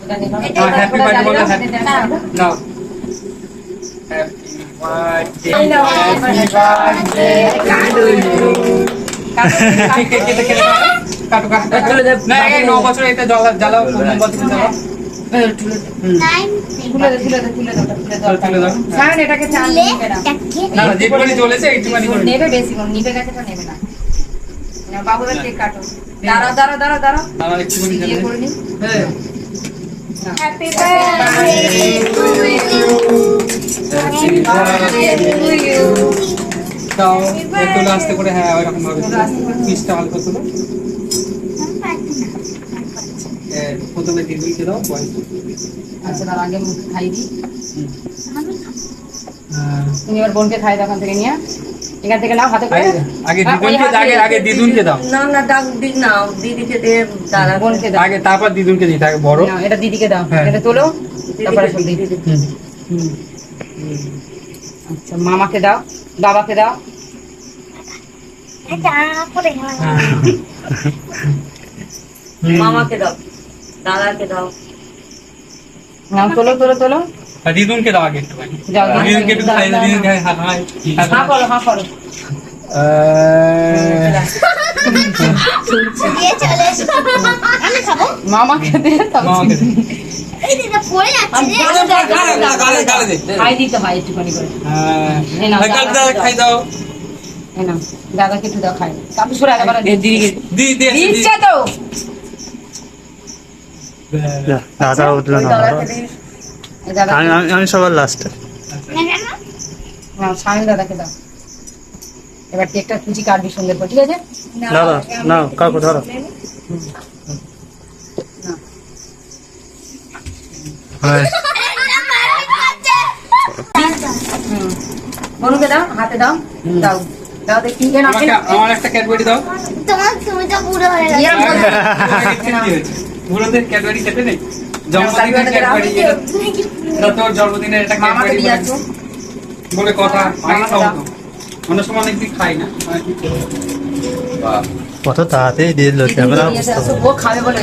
Happy birthday বলো, নাও happy birthday to you. কাটো কাটো না, এই 9 বছর এটা জ্বালাও, মোমবাতি জ্বালাও। তুলে দাও। এটাকে চাল না না, যেটুকুনি জ্বলেছে এইটুকুনি করে নেবে, বেশি নিবে গেছে তো নেবে না। বাবুরা কেক কাটো। দাঁড়াও আমার একটুকুনি দিয়ে জ্বলে। করে নি। হ্যাঁ Happy birthday to you. Happy birthday দাও, একটু আস্তে করে, হ্যাঁ ওইরকম ভাবে পিসটা হালকা তুলো। প্রথমে দিদিকে দাও, আচ্ছা, তার আগে মুখ খাই দিই। তুমি এবার বোনকে খাই দাও, ওখান থেকে নিয়ে। এখান থেকে নাও হাতে করে। আগে দিদুনকে দাও, না ডাক দিক নাও, দিদিকে দে, দাদা বোনকে দাও। আগে তারপর দিদুনকে দিতে আগে বড়। নাও, এটা দিদিকে দাও। হ্যাঁ। এটা তোলো, তারপরে সব দিই। হুম। আচ্ছা, মামাকে দাও, বাবাকে দাও। মামাকে দাও, দাদাকে দাও। নাও, তোলো। আর দিদুনকে দাও আগে একটুখানি। যাও, দিদুনকে একটু খাই দাও, দিদুনকে হাই হাই। হাঁ করো। দিয়ে চলে এসো। আমি খাবো। মামাকে দে, মামাকে দে। এই দিদা পড়ে যাচ্ছে রে। গালে দে। খাই দিতে হয় একটুখানি করে। হ্যাঁ, এই নাও, গালে দাও, খাই দাও। এই নাও, দাদাকে একটু দাও, খাই। তারপর সরে একেবারে দিদিকে দিচ্ছে তো। দাদা উঠলো না। এই দাদা, আমি সবার লাস্টে। নাও, স্বামী দাদাকে দাও। এবার কেকটা কুচি কাটবি সুন্দর করে, ঠিক আছে? দাদা না, কাকু ধরো। হ্যাঁ, বনুকে দাও, হাতে দাও। দাও দেখি। আমার একটা ক্যাডবেরি দাও। তুমি তো বুড়ো হয়ে গেছো। বুড়োদের ক্যাডবেরি খেতে নেই, জন্মদিনের ক্যাডবেরি। এটা তোর জন্মদিনের একটা মামাকে ক্যাডবেরি দিয়ে আসো। বলে কথা। আমি মামাকে খাবো দাও। তো, অনেক সময় অনেকদিন খাই না। কত তাড়াতাড়ি দিয়ে দিল ক্যামেরা। ও খাবে বলে